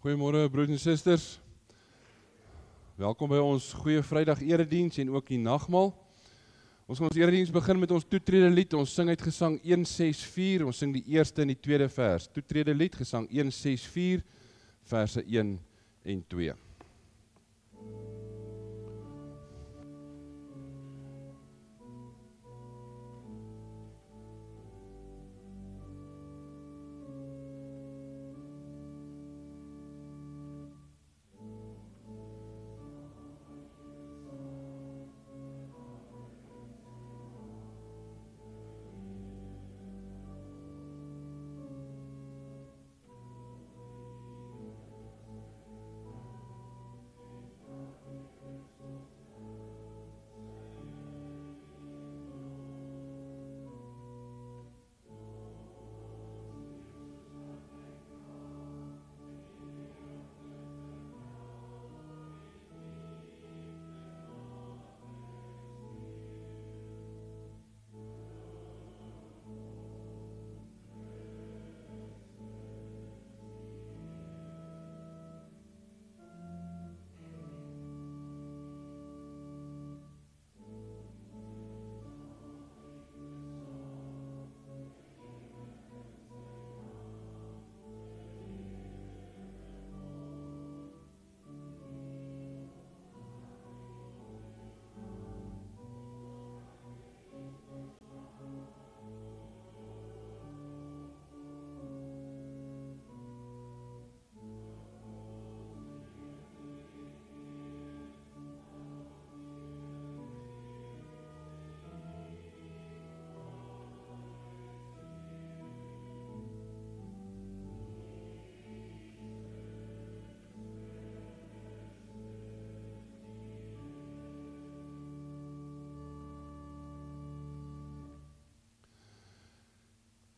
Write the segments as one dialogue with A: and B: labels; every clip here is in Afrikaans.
A: Goeiemôre broers en susters. Welkom by ons goeie Vrydag erediens en ook die nagmaal. Ons gaan ons erediens begin met ons toetrede lied. Ons sing uit Gesang 164. Ons sing die eerste en die tweede vers. Toetrede lied, Gesang 164, verse 1 en 2.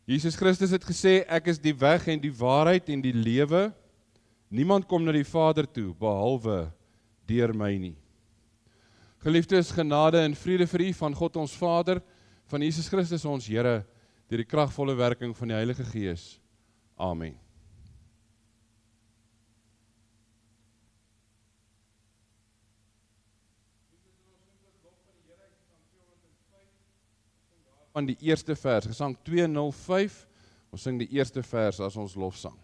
A: Jesus Christus het gesê, ek is die weg en die waarheid en die lewe. Niemand kom na die Vader toe, behalwe deur my nie. Geliefdes, genade en vrede vir u van God ons Vader, van Jesus Christus ons Here, deur die kragvolle werking van die Heilige Gees. Amen. Van die eerste vers, Gesang 205, ons sing die eerste vers as ons lofsang.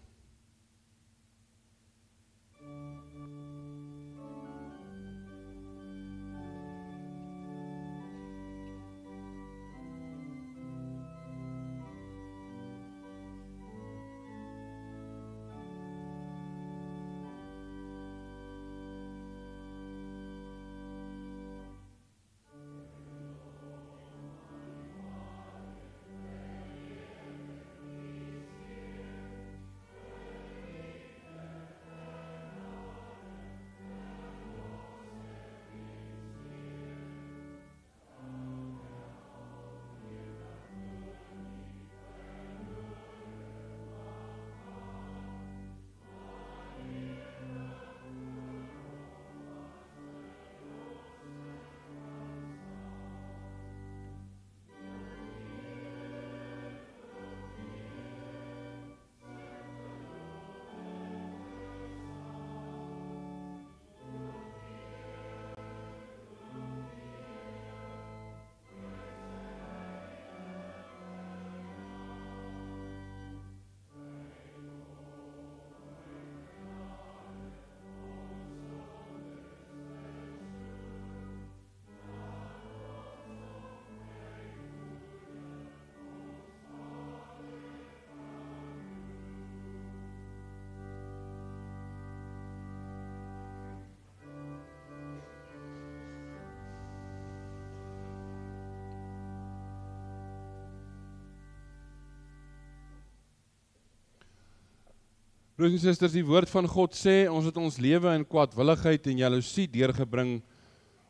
A: Broers en susters, die woord van God sê, ons het ons lewe in kwaadwilligheid en jaloesie deurgebring.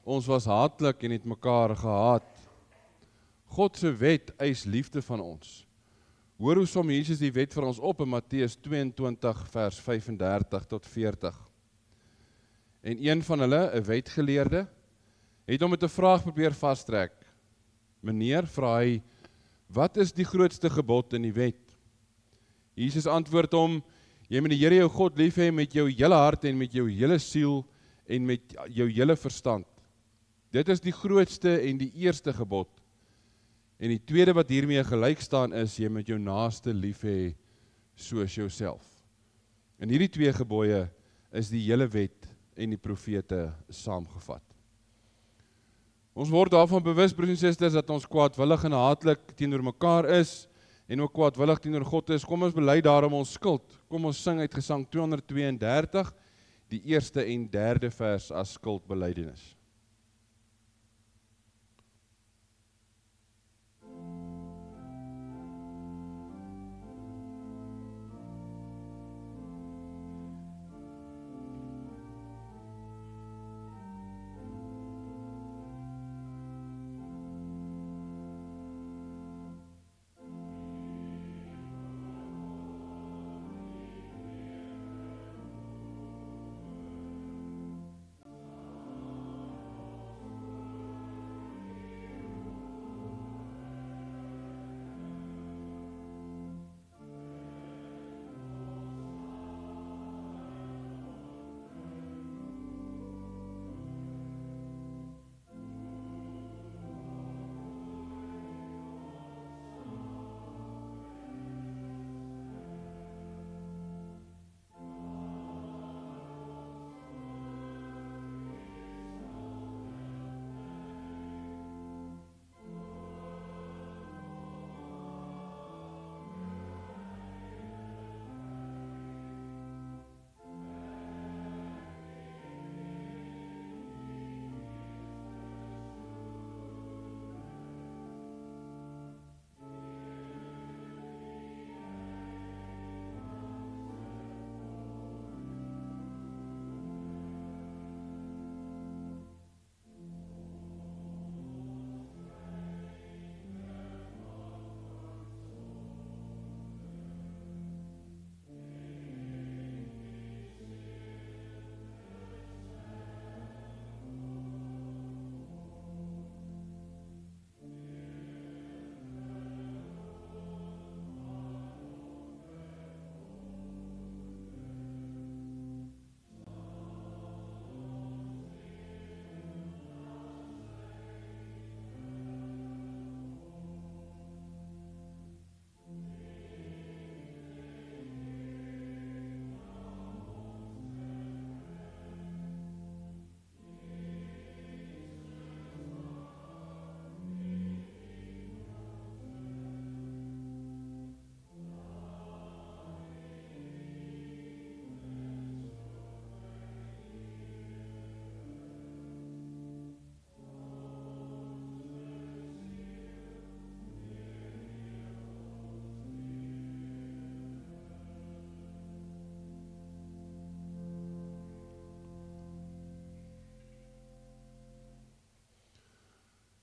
A: Ons was haatlik en het mekaar gehaat. God se wet eis liefde van ons. Hoor hoe som Jesus die wet vir ons op in Matteus 22 vers 35 tot 40. En een van hulle, 'n wetgeleerde, het hom met 'n vraag probeer vastrek. Meneer, vra hy, wat is die grootste gebod in die wet? Jesus antwoord hom, Jy moet die Here jou God lief hê met jou hele hart en met jou hele siel en met jou hele verstand. Dit is die grootste en die eerste gebod. En die tweede wat hiermee gelyk staan is, jy moet jou naaste lief hê soos jouself. En hierdie twee gebooie is die hele wet en die profete saamgevat. Ons word daarvan bewus, broers en susters, dat ons kwaadwillig en haatlik teenoor mekaar is, en ook kwaadwillig teenoor God is. Kom ons bely daarom ons skuld. Kom ons sing uit Gesang 232, die eerste en derde vers as skuldbelydenis.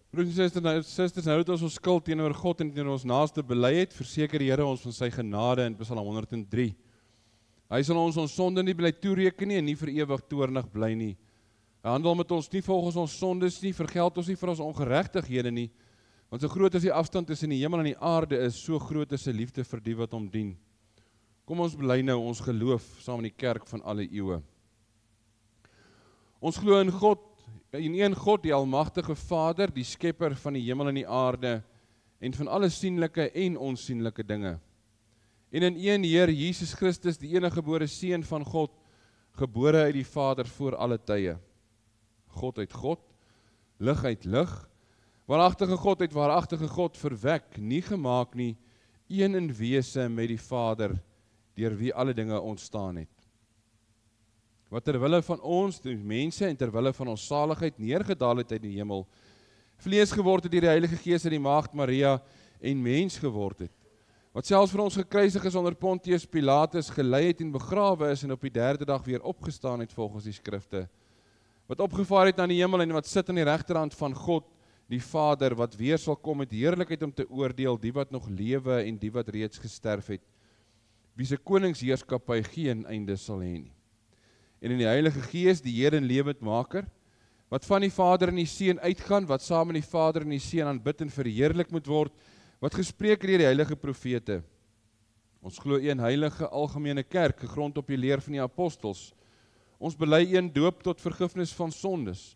A: Broers en susters, nou dat ons skuld teenoor God en teenoor ons naaste bely het, verseker die Here ons van sy genade in Psalm 103. Hy sal ons sonde nie bly toereken nie en nie vir ewig toornig bly nie. Hy handel met ons nie volgens ons sondes nie, vergeld ons nie vir ons ongeregtighede nie, want so groot as die afstand tussen die hemel en die aarde is, so groot is sy liefde vir die wat hom dien. Kom ons bely nou ons geloof saam in die kerk van alle eeue. Ons glo in God, in een God, die almagtige Vader, die skepper van die hemel en die aarde, en van alle sienlike en onsienlike dinge. En in een Heer Jesus Christus, die enige gebore Seun van God, gebore uit die Vader voor alle tye. God uit God, lig uit lig, waaragtige God uit waaragtige God verwek, nie gemaak nie, een in wese met die Vader, deur wie alle dinge ontstaan het. Wat terwille van ons, die mense, en terwille van ons saligheid neergedaal het uit die hemel, vlees geword het deur die Heilige Gees en die Maagd Maria, en mens geword het, wat selfs vir ons gekruisig is onder Pontius Pilatus, gelei het en begrawe is, en op die derde dag weer opgestaan het volgens die skrifte, wat opgevaar het na die hemel, en wat sit aan die regterhand van God, die Vader, wat weer sal kom met heerlikheid om te oordeel, die wat nog lewe en die wat reeds gesterf het, wie se koningsheerskappy geen einde sal hê nie. En in die Heilige Gees, die Here en lewendmaker, wat van die Vader en die Seun uitgaan, wat saam met die Vader en die Seun aanbid en verheerlik moet word, wat gespreek het deur die heilige profete, Ons glo een heilige algemene kerk, gegrond op die leer van die apostels. Ons bely een doop tot vergifnis van sondes.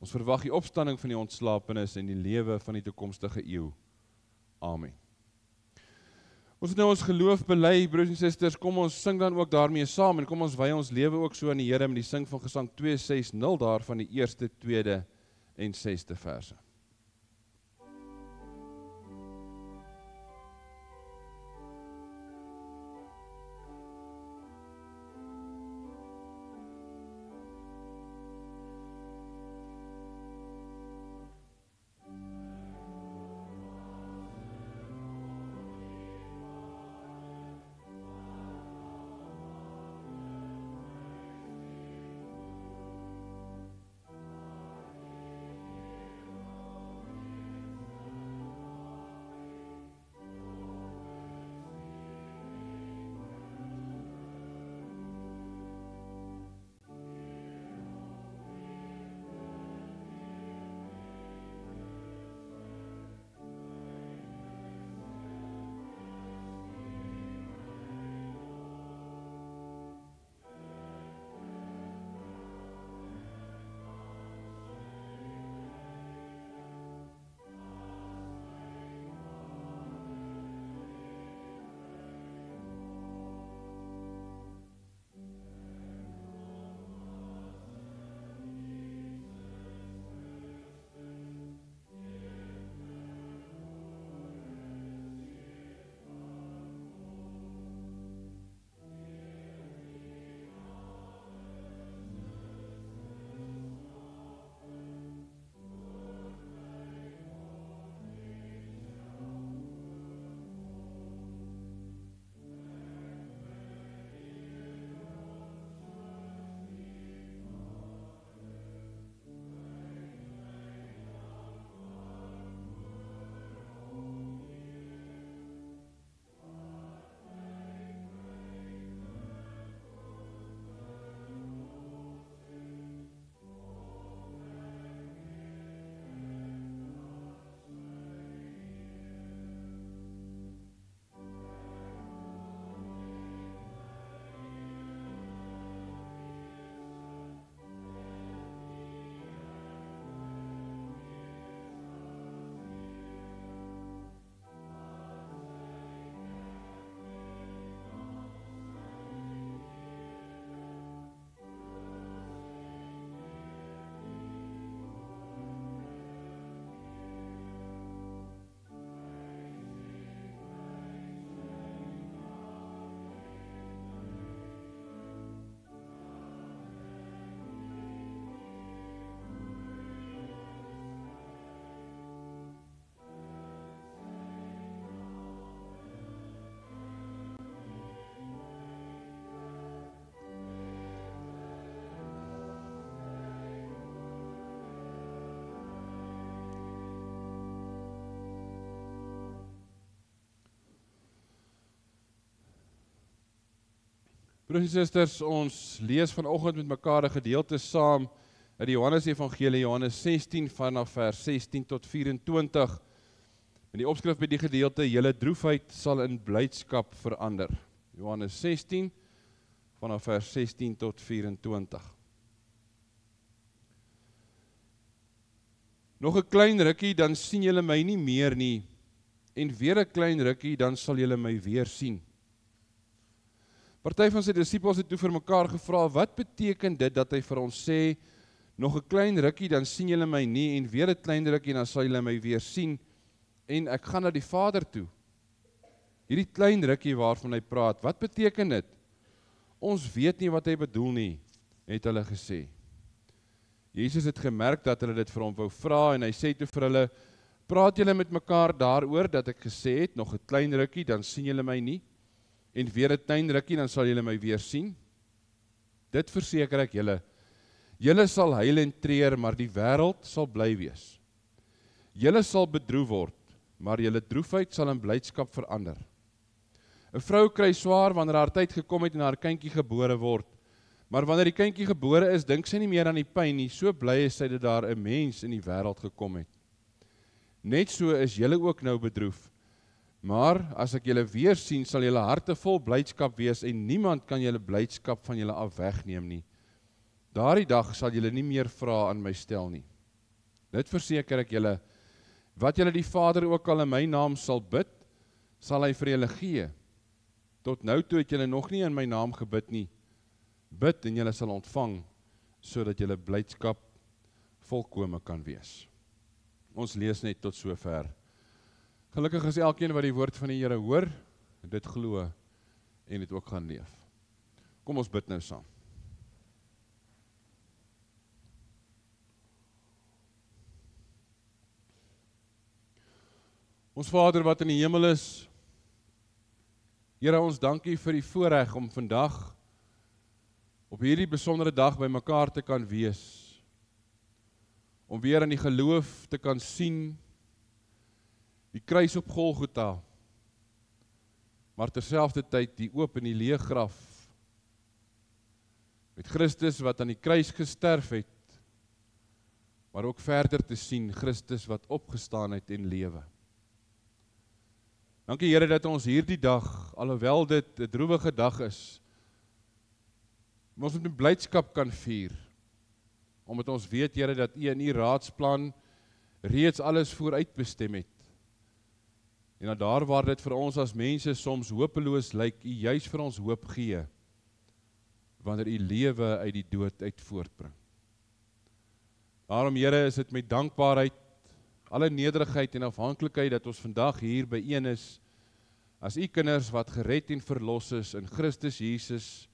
A: Ons verwag die opstanding van die ontslapenes en die lewe van die toekomstige eeu. Amen. Ons het nou ons geloof bely, broers en susters, kom ons sing dan ook daarmee saam en kom ons wy ons lewe ook so aan die Here met die sing van Gesang 260 daar van die 1ste, 2de en 6de verse. Broers en susters, ons lees vanoggend met mekaar 'n gedeelte saam uit die Johannes Evangelie, Johannes 16 vanaf vers 16 tot 24. En die opskrif by die gedeelte, julle droefheid sal in blydskap verander. Johannes 16 vanaf vers 16 tot 24. Nog 'n klein rukkie, dan sien julle my nie meer nie, en weer 'n klein rukkie, dan sal julle my weer sien. Party van sy disippels het toe vir mekaar gevra, wat beteken dit dat hy vir ons sê, nog 'n klein rukkie, dan sien julle my nie, en weer 'n klein rukkie, dan sal julle my weer sien, en ek gaan na die Vader toe. Hierdie klein rukkie waarvan hy praat, wat beteken dit? Ons weet nie wat hy bedoel nie, het hulle gesê. Jesus het gemerk dat hulle dit vir hom wou vra, en hy sê toe vir hulle, praat julle met mekaar daaroor, dat ek gesê het, nog 'n klein rukkie, dan sien julle my nie, en weer 'n klein rukkie, dan sal julle my weer sien. Dit verseker ek julle, julle sal huil en treur, maar die wêreld sal bly wees. Julle sal bedroef word, maar julle droefheid sal in blydskap verander. 'n Vrou kry swaar wanneer haar tyd gekom het en haar kindjie gebore word. Maar wanneer die kindjie gebore is, dink sy nie meer aan die pyn nie, so bly is sy dat daar 'n mens in die wêreld gekom het. Net so is julle ook nou bedroef. Maar as ek julle weer sien, sal julle harte vol blydskap wees en niemand kan julle blydskap van julle af wegneem nie. Daardie dag sal julle nie meer vra aan my stel nie. Dit verseker ek julle, wat julle die Vader ook al in my naam sal bid, sal hy vir julle gee. Tot nou toe het julle nog nie in my naam gebid nie. Bid en julle sal ontvang, sodat julle blydskap volkome kan wees. Ons lees net tot sover. Gelukkig is elkeen wat die woord van die Here hoor, dit glo en dit ook gaan leef. Kom ons bid nou saam. Ons Vader wat in die hemel is, Here, ons dankie vir die voorreg om vandag op hierdie besondere dag by mekaar te kan wees, om weer in die geloof te kan sien, die kruis op Golgotha, maar terselfdertyd die oop en die leë graf, met Christus wat aan die kruis gesterf het, maar ook verder te sien, Christus wat opgestaan het en lewe. Dankie Here dat ons hierdie dag, alhoewel dit 'n droewige dag is, ons met blydskap kan vier, omdat ons weet Here dat U in U raadsplan reeds alles vooruitbestem het. En dat daar waar dit vir ons as mense soms hopeloos lyk, U juis vir ons hoop gee, wanneer U lewe uit die dood uit voortbring. Daarom Here is dit met dankbaarheid, alle nederigheid en afhanklikheid dat ons vandag hier byeen is, as U kinders wat gered en verlos is in Christus Jesus,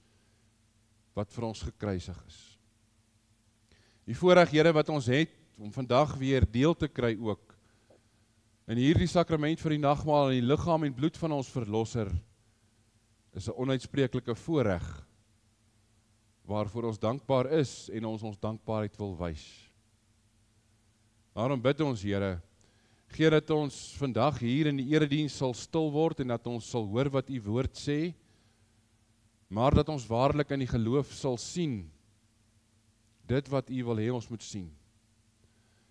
A: wat vir ons gekruisig is. Die voorreg Here wat ons het, om vandag weer deel te kry ook, in hierdie sakrament vir die nagmaal en die liggaam en bloed van ons verlosser, is 'n onuitspreeklike voorreg, waarvoor ons dankbaar is en ons dankbaarheid wil wys. Daarom bid ons Here, gee dat ons vandag hier in die erediens sal stil word en dat ons sal hoor wat U woord sê, maar dat ons waarlik in die geloof sal sien, dit wat U wil hê ons moet sien.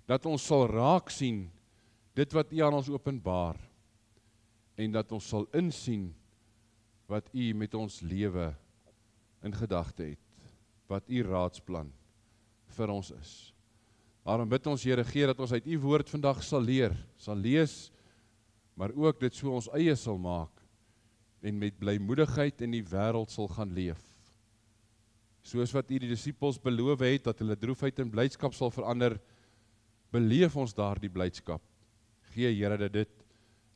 A: Dat ons sal raak sien, dit wat U aan ons openbaar, en dat ons sal insien, wat U met ons lewe in gedagte het, wat U raadsplan vir ons is. Daarom bid ons Here, gee dat ons uit U woord vandag sal leer, sal lees, maar ook dit so ons eie sal maak, en met blymoedigheid in die wêreld sal gaan leef. Soos wat U die disippels beloof het, dat hulle droefheid in blydskap sal verander, beleef ons daar die blydskap. Gee Here dat dit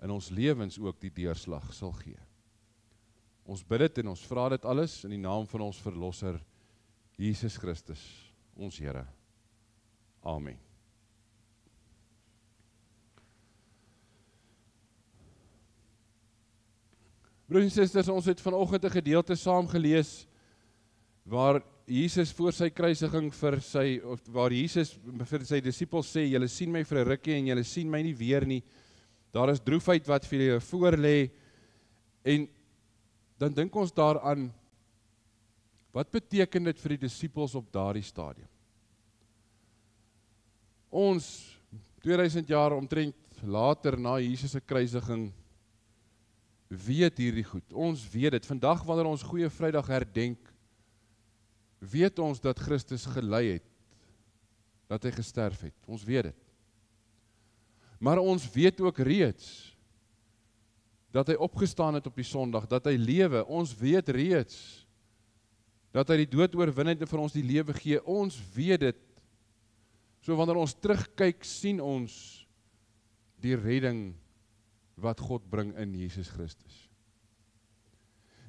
A: in ons lewens ook die deurslag sal gee. Ons bid dit en ons vra dit alles in die naam van ons verlosser, Jesus Christus, ons Here. Amen. Broers en susters, ons het vanoggend 'n gedeelte saam gelees waar Jesus voor sy kruisiging waar Jesus vir sy disippels sê, julle sien my vir 'n rukkie en julle sien my nie weer nie. Daar is droefheid wat vir julle voor lê. En dan dink ons daaraan, wat beteken dit vir die disippels op daardie stadium? Ons 2000 jaar omtrent later na Jesus se kruisiging weet hierdie goed. Ons weet dit. Vandag wanneer ons Goeie Vrydag herdenk, weet ons dat Christus gelei het, dat hy gesterf het. Ons weet dit. Maar ons weet ook reeds dat hy opgestaan het op die Sondag, dat hy lewe. Ons weet reeds dat hy die dood oorwin het en vir ons die lewe gee. Ons weet dit. So wanneer ons terugkyk, sien ons die redding wat God bring in Jesus Christus.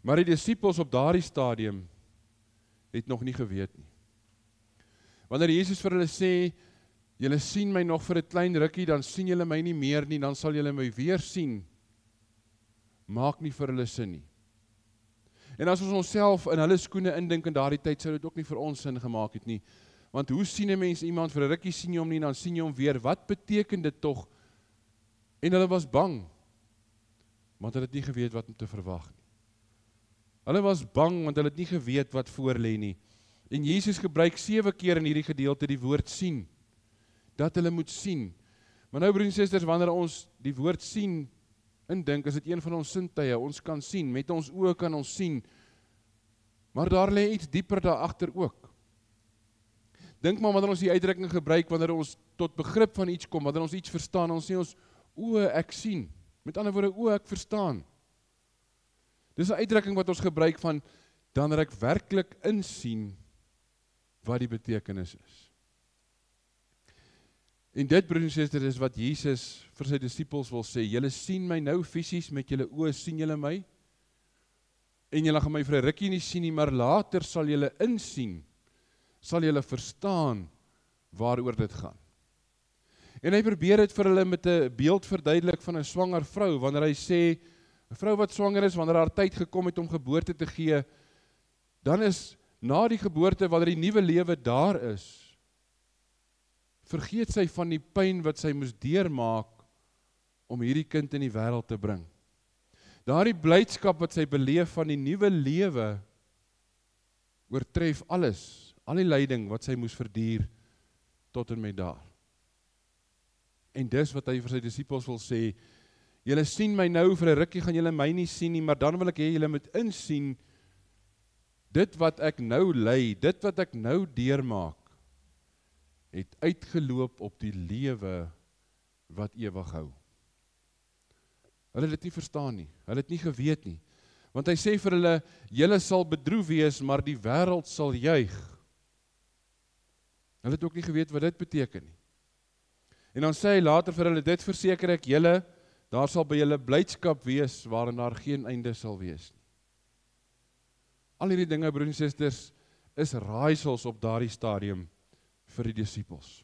A: Maar die disippels op daardie stadium het nog nie geweet nie. Wanneer Jesus vir hulle sê, julle sien my nog vir 'n klein rukkie, dan sien julle my nie meer nie, dan sal julle my weer sien, maak nie vir hulle sin nie. En as ons onsself in hulle skoene indink in daardie tyd, sou dit ook nie vir ons sin gemaak het nie. Want hoe sien 'n mens iemand vir 'n rukkie, sien jy hom nie, dan sien jy hom weer. Wat beteken dit tog? En hulle was bang, want hulle het nie geweet wat om te verwag nie. Hulle was bang, want hulle het nie geweet wat voor lê nie. En Jesus gebruik 7 keer in hierdie gedeelte die woord sien, dat hulle moet sien. Maar nou broers en susters, wanneer ons die woord sien indink, is dit een van ons sintuie, ons kan sien, met ons oë kan ons sien, maar daar lê iets dieper daar agter ook. Dink maar wanneer ons die uitdrukking gebruik, wanneer ons tot begrip van iets kom, wanneer ons iets verstaan, ons sê ons, ek sien, met ander woorde, ek verstaan. Dis 'n uitdrukking wat ons gebruik van, dan ek werklik insien, wat die betekenis is. En dit, broers en susters, is wat Jesus vir sy disippels wil sê, julle sien my nou fisies, met julle oë sien julle my, en julle gaan my vir 'n rukkie nie sien nie, maar later sal julle insien, sal julle verstaan waaroor dit gaan. En hy probeer dit vir hulle met 'n beeld verduidelik van 'n swanger vrou, wanneer hy sê, 'n vrou wat swanger is, wanneer haar tyd gekom het om geboorte te gee, dan is na die geboorte, wanneer die nuwe lewe daar is, vergeet sy van die pyn wat sy moes deurmaak om hierdie kind in die wêreld te bring. Daardie blydskap wat sy beleef van die nuwe lewe oortref alles, al die lyding wat sy moes verduur tot en met daar. En dis wat hy vir sy disippels wil sê, julle sien my nou, vir 'n rukkie gaan julle my nie sien nie, maar dan wil ek hê julle moet insien, dit wat ek nou ly, dit wat ek nou deurmaak, het uitgeloop op die lewe wat ewig hou. Hulle het dit nie verstaan nie, hulle het nie geweet nie, want hy sê vir hulle, julle sal bedroef wees, maar die wêreld sal juig. Hulle het ook nie geweet wat dit beteken nie. En dan sê hy later vir hulle, dit verseker ek julle, daar sal by julle blydskap wees, waarin daar geen einde sal wees nie. Al hierdie dinge, broers en susters, is raaisels op daardie stadium vir die disippels.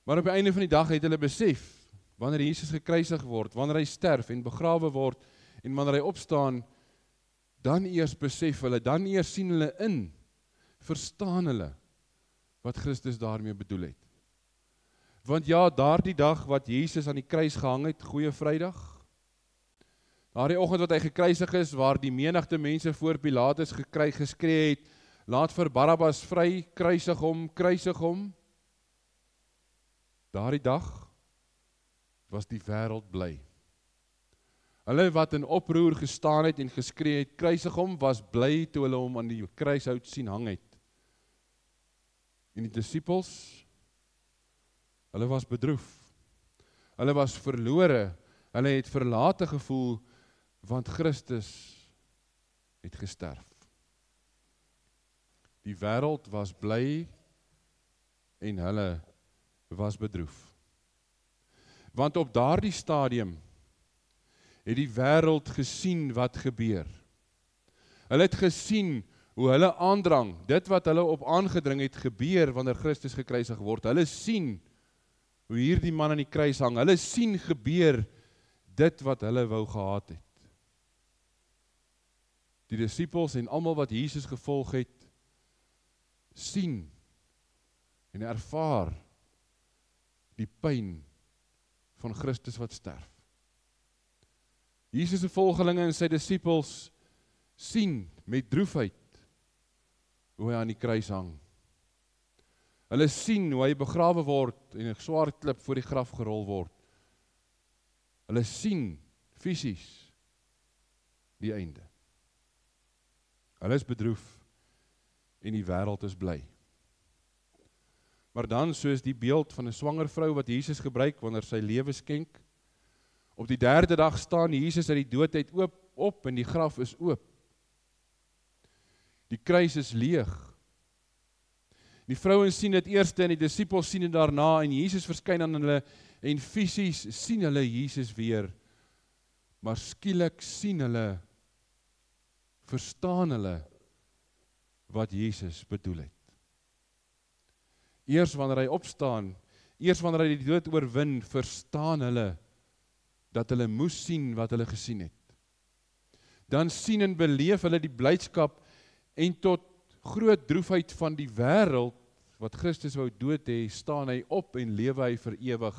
A: Maar op die einde van die dag het hulle besef, wanneer Jesus gekruisig word, wanneer hy sterf en begrawe word, en wanneer hy opstaan, dan eers besef hulle, dan eers sien hulle in, verstaan hulle, wat Christus daarmee bedoel het. Want ja, daardie dag wat Jesus aan die kruis gehang het, Goeie Vrydag, daardie oggend wat hy gekruisig is, waar die menigte mense voor Pilatus geskree het, laat vir Barabbas vry, kruisig hom. Daardie dag was die wêreld bly. Hulle wat in oproer gestaan het en geskree het, kruisig hom, was bly toe hulle hom aan die kruishout sien hang het. En die disippels, hulle was bedroef. Hulle was verlore. Hulle het verlate gevoel, want Christus het gesterf. Die wêreld was bly en hulle was bedroef. Want op daardie stadium het die wêreld gesien wat gebeur. Hulle het gesien hoe hulle aandrang, dit wat hulle op aangedring het gebeur wanneer Christus gekruisig word. Hulle sien hoe hierdie man aan die kruis hang. Hulle sien gebeur dit wat hulle wou gehad het. Die disippels en almal wat Jesus gevolg het, sien en ervaar die pyn van Christus wat sterf. Jesus se volgelinge en sy disippels sien met droefheid hoe hy aan die kruis hang. Hulle sien hoe hy begrawe word en 'n swaar klip voor die graf gerol word. Hulle sien fisies die einde. Hulle is bedroef en die wêreld is bly. Maar dan, soos die beeld van 'n swanger vrou wat Jesus gebruik wanneer sy lewe skenk, op die 3de dag staan Jesus uit die dood uit op en die graf is oop. Die kruis is leeg. Die vrouens sien dit eerste en die disippels sien dit daarna en Jesus verskyn aan hulle en fisies sien hulle Jesus weer. Maar skielik sien hulle, verstaan hulle wat Jesus bedoel het. Eers wanneer hy opstaan, eers wanneer hy die dood oorwin, verstaan hulle dat hulle moes sien wat hulle gesien het. Dan sien en beleef hulle die blydskap en tot groot droefheid van die wêreld wat Christus wou dood hê, staan hy op en lewe hy vir ewig,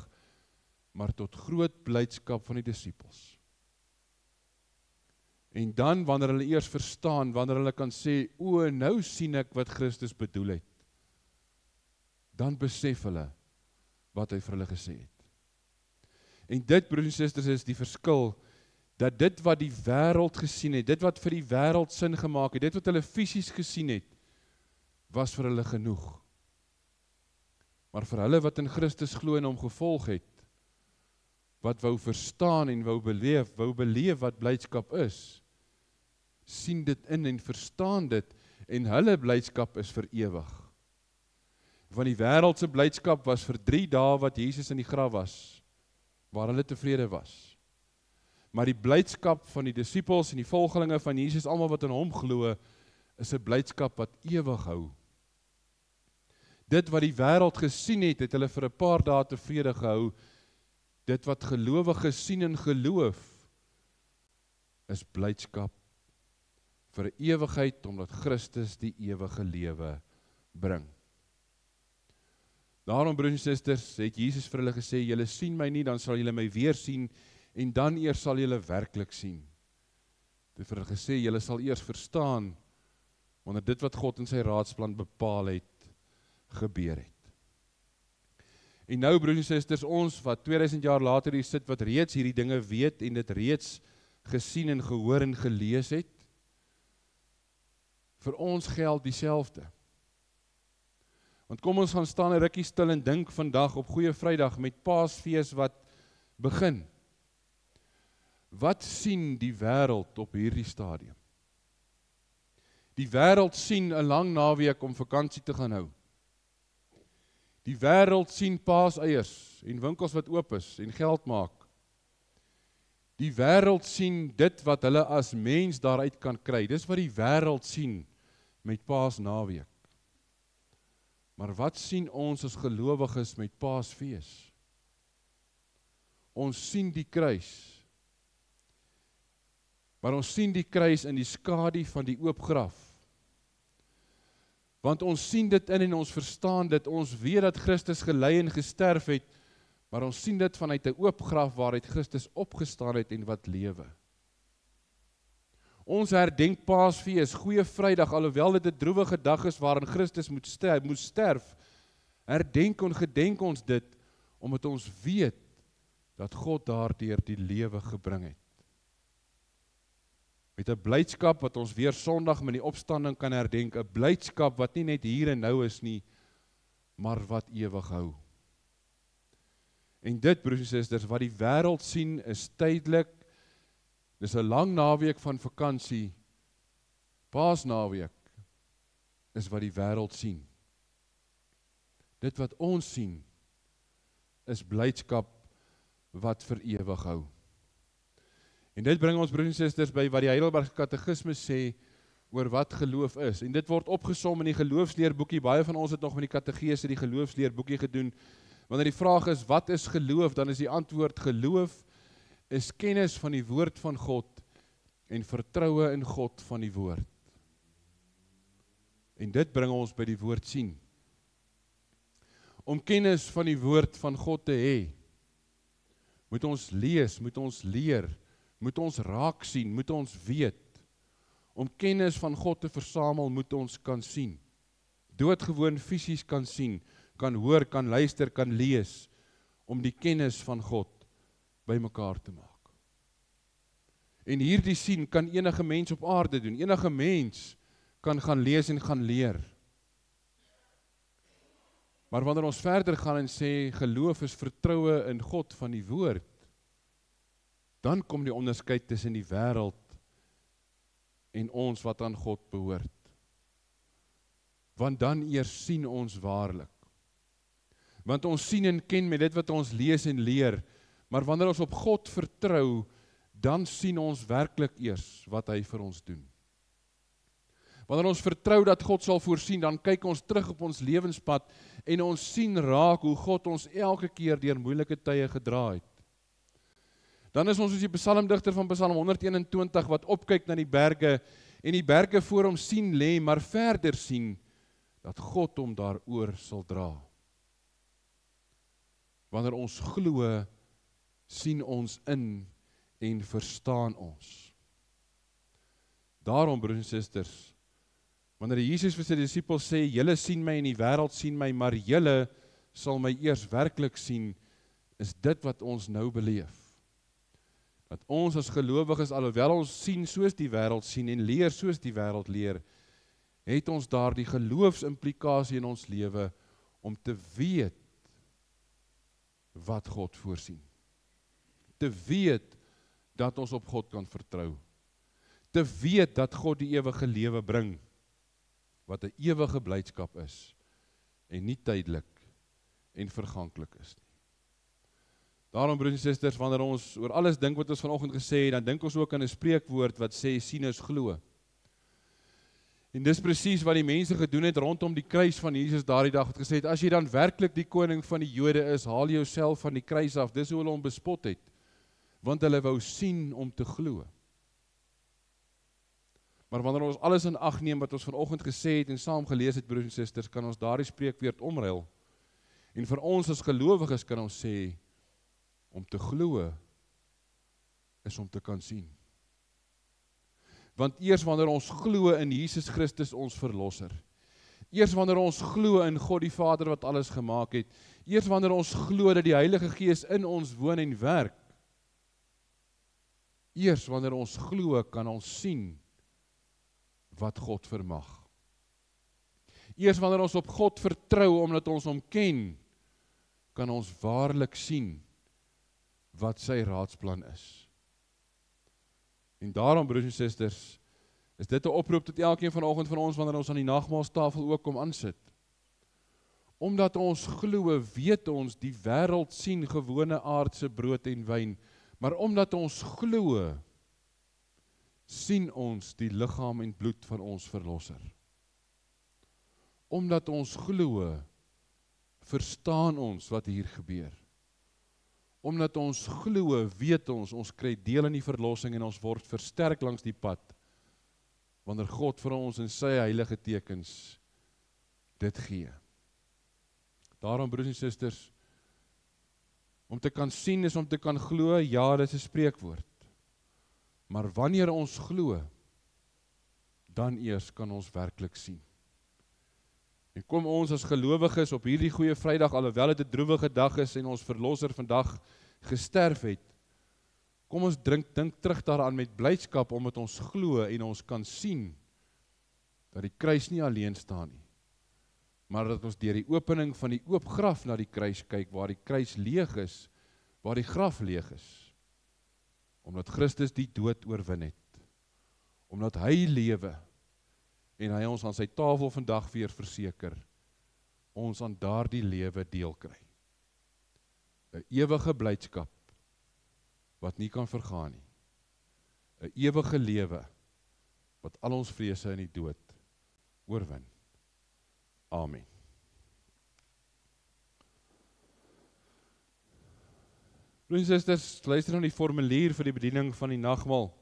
A: maar tot groot blydskap van die disippels. En dan wanneer hulle eers verstaan, wanneer hulle kan sê, o, nou sien ek wat Christus bedoel het, dan besef hulle wat hy vir hulle gesê het. En dit, broers en susters, is die verskil, dat dit wat die wêreld gesien het, dit wat vir die wêreld sin gemaak het, dit wat hulle fisies gesien het, was vir hulle genoeg. Maar vir hulle wat in Christus glo en hom gevolg het, wat wou verstaan en wou beleef wat blydskap is, sien dit in en verstaan dit, en hulle blydskap is vir ewig. Want die wêreld se blydskap was vir 3 dae wat Jesus in die graf was, waar hulle tevrede was. Maar die blydskap van die disippels en die volgelinge van Jesus, almal wat in hom glo, is 'n blydskap wat ewig hou. Dit wat die wêreld gesien het, het hulle vir 'n paar dae tevrede gehou. Dit wat gelowiges sien in geloof, is blydskap vir 'n ewigheid, omdat Christus die ewige lewe bring. Daarom, broers en susters, het Jesus vir hulle gesê, julle sien my nie, dan sal julle my weer sien, en dan eers sal julle werklik sien. Hy het vir hulle gesê, julle sal eers verstaan, wanneer dit wat God in sy raadsplan bepaal het, gebeur het. En nou, broers en susters, ons wat 2000 jaar later hier sit, wat reeds hierdie dinge weet, en dit reeds gesien en gehoor en gelees het, vir ons geld dieselfde. Want kom ons gaan staan 'n rukkie stil en dink vandag op Goeie Vrydag met Paasfees wat begin. Wat sien die wêreld op hierdie stadium? Die wêreld sien 'n lang naweek om vakansie te gaan hou. Die wêreld sien paaseiers en winkels wat oop is en geld maak. Die wêreld sien dit wat hulle as mens daaruit kan kry. Dis wat die wêreld sien met Paasnaweek. Maar wat sien ons as gelowiges met Paasfees? Ons sien die kruis. Maar ons sien die kruis in die skadu van die oop graf. Want ons sien dit in en ons verstaan dit, ons weet dat Christus gelei en gesterf het, maar ons sien dit vanuit 'n oop graf waaruit Christus opgestaan het en wat lewe. Ons herdenk Paasfees, Goeie Vrydag, alhoewel dit 'n droewige dag is waarin Christus moes sterf, herdenk en gedenk ons dit, omdat ons weet dat God daardeur die lewe gebring het. Met 'n blydskap wat ons weer Sondag met die opstanding kan herdenk, 'n blydskap wat nie net hier en nou is nie, maar wat ewig hou. En dit, broers en susters, wat die wêreld sien is tydelik. Dis 'n lang naweek van vakansie. Paasnaweek is wat die wêreld sien. Dit wat ons sien is blydskap wat vir ewig hou. En dit bring ons, broers en susters, by wat die Heidelbergse Katekismes sê oor wat geloof is. En dit word opgesom in die geloofsleerboekie. Baie van ons het nog met die katedese die geloofsleerboekie gedoen. Wanneer die vraag is, wat is geloof? Dan is die antwoord, geloof is kennis van die woord van God en vertroue in God van die woord. En dit bring ons by die woord sien. Om kennis van die woord van God te hê, moet ons lees, moet ons leer, moet ons raak sien, moet ons weet. Om kennis van God te versamel, moet ons kan sien. Doodgewoon fisies kan sien, kan hoor, kan luister, kan lees, om die kennis van God by mekaar te maak. En hierdie sien kan enige mens op aarde doen. Enige mens kan gaan lees en gaan leer. Maar wanneer ons verder gaan en sê, geloof is vertroue in God van die woord, dan kom die onderskeid tussen die wêreld en ons wat aan God behoort. Want dan eers sien ons waarlik. Want ons sien en ken met dit wat ons lees en leer, maar wanneer ons op God vertrou, dan sien ons werklik eers wat hy vir ons doen. Wanneer ons vertrou dat God sal voorsien, dan kyk ons terug op ons lewenspad en ons sien raak hoe God ons elke keer deur moeilike tye gedra het. Dan is ons soos die psalmdigter van Psalm 121 wat opkyk na die berge en die berge voor hom sien lê, maar verder sien dat God hom daaroor sal dra. Wanneer ons glo, sien ons in en verstaan ons. Daarom, broers en susters, wanneer Jesus vir sy disippels sê, julle sien my en die wêreld sien my, maar julle sal my eers werklik sien, is dit wat ons nou beleef. Dat ons as gelowiges, alhoewel ons sien soos die wêreld sien en leer soos die wêreld leer, het ons daardie geloofsimplikasie in ons lewe om te weet wat God voorsien. Te weet dat ons op God kan vertrou. Te weet dat God die ewige lewe bring, wat 'n ewige blydskap is, en nie tydelik en verganklik is nie. Daarom, broers en susters, wanneer ons oor alles dink wat ons vanoggend gesê het, dan dink ons ook aan 'n spreekwoord wat sê, sien is glo. En dis presies wat die mense gedoen het rondom die kruis van Jesus daardie dag, het gesê het, as jy dan werklik die koning van die Jode is, haal jouself van die kruis af. Dis hoe hulle hom bespot het, want hulle wou sien om te glo. Maar wanneer ons alles in ag neem wat ons vanoggend gesê het en saam gelees het, broers en susters, kan ons daardie spreekwoord omruil. En vir ons as gelowiges kan ons sê, om te glo is om te kan sien. Want eers wanneer ons glo in Jesus Christus ons verlosser, eers wanneer ons glo in God die Vader wat alles gemaak het, eers wanneer ons glo dat die Heilige Gees in ons woon en werk, eers wanneer ons glo kan ons sien wat God vermag. Eers wanneer ons op God vertrou omdat ons hom ken, kan ons waarlik sien wat sy raadsplan is. En daarom, broers en susters, is dit 'n oproep tot elkeen vanoggend van ons wanneer ons aan die nagmaalstafel ook kom aansit. Omdat ons glo, weet ons die wêreld sien gewone aardse brood en wyn, maar omdat ons glo, sien ons die liggaam en bloed van ons verlosser. Omdat ons glo, verstaan ons wat hier gebeur. Omdat ons glo, weet ons kry deel in die verlossing en ons word versterk langs die pad, wanneer God vir ons in sy heilige tekens dit gee. Daarom, broers en susters, om te kan sien is om te kan glo, ja, dit is 'n spreekwoord. Maar wanneer ons glo, dan eers kan ons werklik sien. En kom ons as gelowiges op hierdie goeie Vrydag, alhoewel dit 'n droewige dag is en ons verlosser vandag gesterf het, kom ons dink terug daaraan met blydskap, omdat ons glo en ons kan sien dat die kruis nie alleen staan nie, maar dat ons deur die opening van die oop graf na die kruis kyk, waar die kruis leeg is, waar die graf leeg is, omdat Christus die dood oorwin het, omdat hy lewe, en hy ons aan sy tafel vandag weer verseker, ons aan daardie lewe deel kry. 'n ewige blydskap, wat nie kan vergaan nie. 'n ewige lewe, wat al ons vrese in die dood oorwin. Amen. Broers en susters, luister nou die formulier vir die bediening van die nagmaal.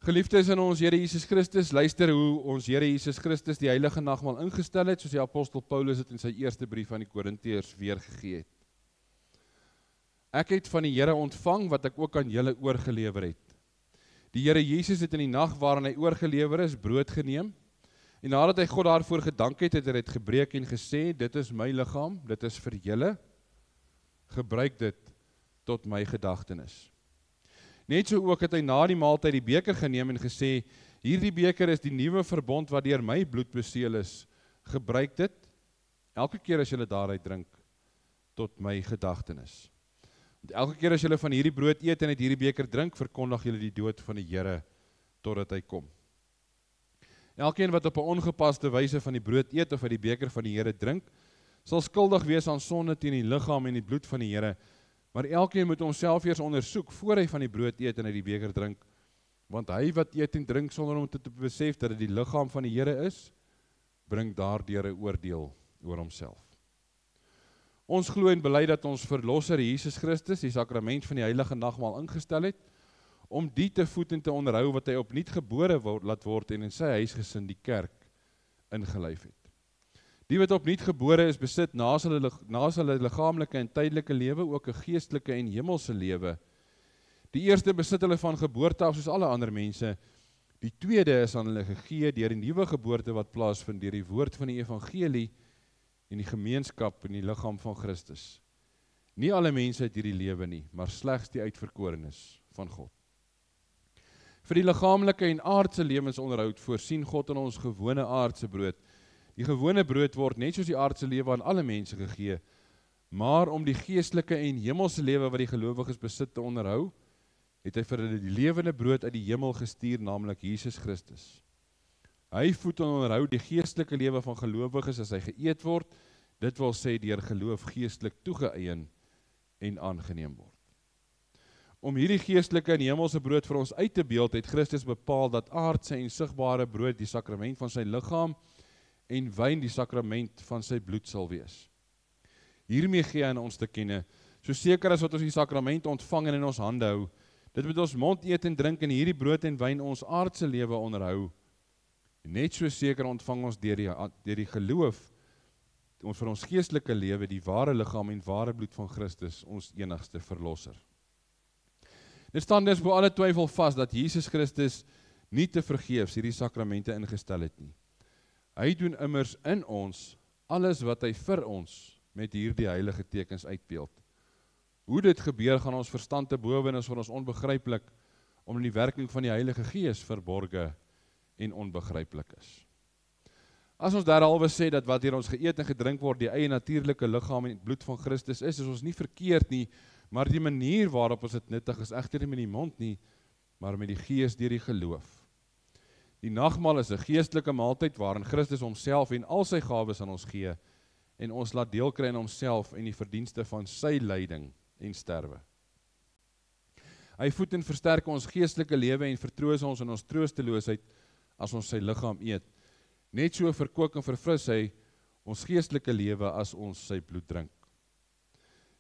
A: Geliefdes in ons Here Jesus Christus, luister hoe ons Here Jesus Christus die heilige nagmaal ingestel het, soos die apostel Paulus het in sy eerste brief aan die Korintiërs weergegee het. Ek het van die Here ontvang wat ek ook aan julle oorgelewer het. Die Here Jesus het in die nag waarin hy oorgelewer is, brood geneem, en nadat hy God daarvoor gedank het, het hy dit gebreek en gesê, dit is my liggaam, dit is vir julle, gebruik dit tot my gedagtenis. Net so ook het hy na die maaltyd die beker geneem en gesê, hierdie beker is die nuwe verbond wat deur my bloed beseël is, gebruik dit, elke keer as julle daaruit drink, tot my gedagtenis. Want elke keer as julle van hierdie brood eet en uit hierdie beker drink, verkondig julle die dood van die Here, totdat hy kom. Elkeen wat op 'n ongepaste wyse van die brood eet of uit die beker van die Here drink, sal skuldig wees aan sonde teen die liggaam en die bloed van die Here, maar elkeen moet homself eers ondersoek, voor hy van die brood eet en uit die beker drink, want hy wat eet en drink sonder om te besef dat dit die liggaam van die Here is, bring daardeur 'n oordeel oor homself. Ons glo en bely dat ons verlosser Jesus Christus die sakrament van die heilige nagmaal ingestel het, om die te voed en te onderhou wat hy opnuut gebore laat word en in sy huisgesin die kerk ingelyf het. Die wat opnuut gebore is, besit na sy liggaamlike en tydelike lewe ook 'n geestelike en hemelse lewe. Die eerste besit hulle van geboorte af soos alle ander mense. Die tweede is aan hulle gegee deur die nuwe geboorte wat plaasvind deur die woord van die evangelie en die gemeenskap in die liggaam van Christus. Nie alle mense het hierdie lewe nie, maar slegs die uitverkorenes van God. Vir die liggaamlike en aardse lewensonderhoud voorsien God in ons gewone aardse brood. Die gewone brood word net soos die aardse lewe aan alle mense gegee, maar om die geestelike en hemelse lewe wat die gelowiges besit te onderhou, het hy vir hulle die lewende brood uit die hemel gestuur, naamlik Jesus Christus. Hy voed en onderhou die geestelike lewe van gelowiges as hy geëet word, dit wil sê deur geloof geestelik toegeëien en aangeneem word. Om hierdie geestelike en hemelse brood vir ons uit te beeld, het Christus bepaal dat aardse en sigbare brood die sakrament van sy liggaam en wyn die sakrament van sy bloed sal wees. Hiermee gee hy aan ons te kenne, so seker as wat ons die sakrament ontvang en in ons hande hou, dit met ons mond eet en drink en hierdie brood en wyn ons aardse lewe onderhou. Net so seker ontvang ons deur die geloof ons vir ons geestelike lewe die ware liggaam en ware bloed van Christus, ons enigste verlosser. Dit staan dus bo alle twyfel vas dat Jesus Christus nie te vergeefs hierdie sakramente ingestel het nie. Hy doen immers in ons alles wat hy vir ons met hierdie heilige tekens uitbeeld. Hoe dit gebeur gaan ons verstand te bowe en is vir ons onbegryplik, omdat die werking van die Heilige Gees verborge en onbegryplik is. As ons derhalwe sê dat wat hier ons geëet en gedrink word die eie natuurlike liggaam en bloed van Christus is ons nie verkeerd nie, maar die manier waarop ons dit nuttig is egter nie met die mond nie, maar met die Gees deur die geloof. Die nagmaal is 'n geestelike maaltyd waarin Christus homself en al sy gawes aan ons gee en ons laat deel kry in homself en die verdienste van sy lyding en sterwe. Hy voed en versterk ons geestelike lewe en vertroos ons in ons troosteloosheid as ons sy liggaam eet. Net so verkoop en verfris hy ons geestelike lewe as ons sy bloed drink.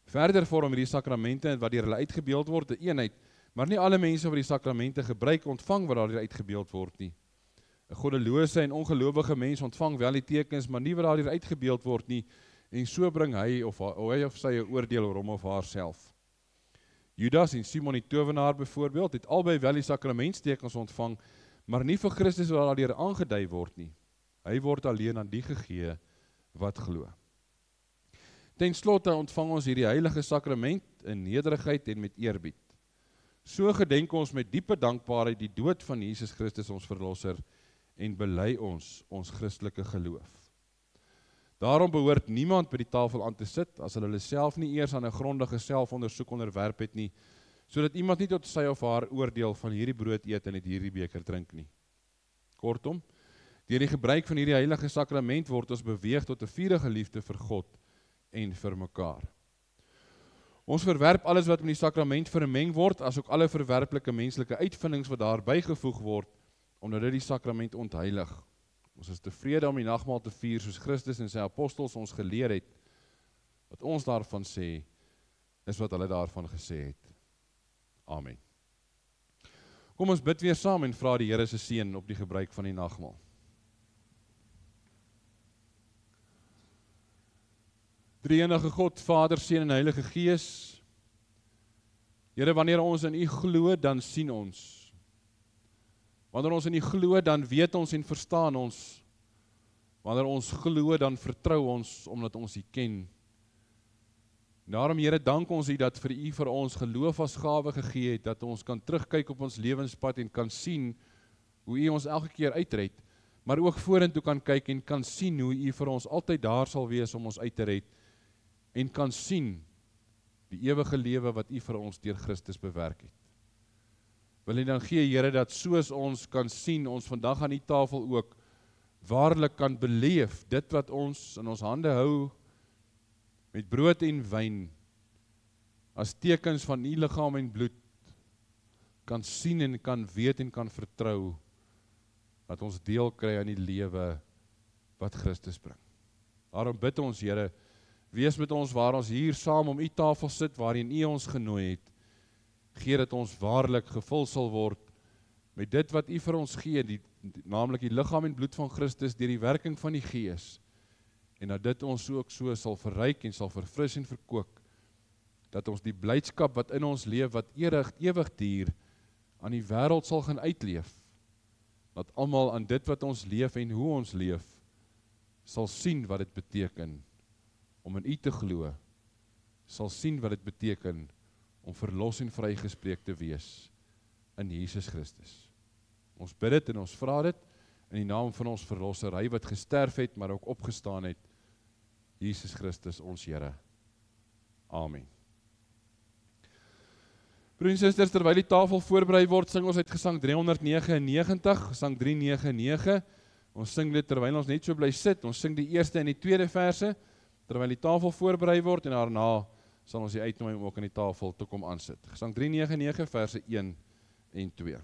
A: Verder vorm hierdie sakramente wat deur hulle uitgebeeld word 'n eenheid, maar nie alle mense wat die sakramente gebruik ontvang wat daardeur uitgebeeld word nie. 'n Goddelose en ongelowige mens ontvang wel die tekens, maar nie wat daardeur uitgebeeld word nie, en so bring hy of sy 'n oordeel oor hom of haarself. Judas en Simon die towenaar byvoorbeeld het albei wel die sakramentstekens ontvang, maar nie vir Christus wat daardeur aangedui word nie. Hy word alleen aan die gegee wat glo. Ten slotte ontvang ons hierdie heilige sakrament in nederigheid en met eerbied. So gedenk ons met diepe dankbaarheid die dood van Jesus Christus ons verlosser en bely ons Christelike geloof. Daarom behoort niemand by die tafel aan te sit as hulle self nie eers aan 'n grondige selfondersoek onderwerp het nie, sodat iemand nie tot sy of haar oordeel van hierdie brood eet en uit hierdie beker drink nie. Kortom, deur die gebruik van hierdie heilige sakrament word ons beweeg tot 'n vurige liefde vir God en vir mekaar. Ons verwerp alles wat met die sakrament vermeng word, asook alle verwerplike menslike uitvindings wat daar bygevoeg word, omdat dit die sakrament ontheilig. Ons is tevrede om die nagmaal te vier soos Christus en sy apostels ons geleer het. Wat ons daarvan sê, is wat hulle daarvan gesê het. Amen. Kom ons bid weer saam en vra die Here se seën op die gebruik van die nagmaal. Drie-enige God, Vader, Seun en Heilige Gees. Here, wanneer ons in U glo, dan sien ons. Wanneer ons in U glo, dan weet ons en verstaan ons. Wanneer ons glo, dan vertrou ons, omdat ons U ken. Daarom, Here, dank ons U dat vir U vir ons geloof as gawe gegee het, dat ons kan terugkyk op ons lewenspad en kan sien hoe U ons elke keer uitred, maar ook vorentoe kan kyk en kan sien hoe U vir ons altyd daar sal wees om ons uit te red, en kan sien die ewige lewe wat U vir ons deur Christus bewerk het. Wil U dan gee, Here, dat soos ons kan sien, ons vandag aan die tafel ook waarlik kan beleef dit wat ons in ons hande hou met brood en wyn as tekens van U liggaam en bloed kan sien en kan weet en kan vertrou dat ons deel kry aan die lewe wat Christus bring. Daarom bid ons, Here, wees met ons waar ons hier saam om U tafel sit, waarin U ons genooi het. Gee dat ons waarlik gevul sal word met dit wat U vir ons gee, naamlik die liggaam en bloed van Christus deur die werking van die Gees, en dat dit ons ook so sal verryk en sal verfris en verkoop, dat ons die blydskap wat in ons leef, wat ewig duur, aan die wêreld sal gaan uitleef, dat almal aan dit wat ons leef en hoe ons leef, sal sien wat dit beteken, om in U te glo, sal sien wat dit beteken om verlos en vrygespreek te wees in Jesus Christus. Ons bid dit en ons vra dit in die naam van ons verlosser, hy wat gesterf het, maar ook opgestaan het, Jesus Christus, ons Here. Amen. Broers en susters, terwyl die tafel voorberei word, sing ons uit Gesang 399, Gesang 399. Ons sing dit terwyl ons net so bly sit. Ons sing die eerste en die tweede verse, terwyl die tafel voorberei word, en daarna sal ons die uitnooi om ook aan die tafel te kom aansit. Gesang 399, verse 1 en 2.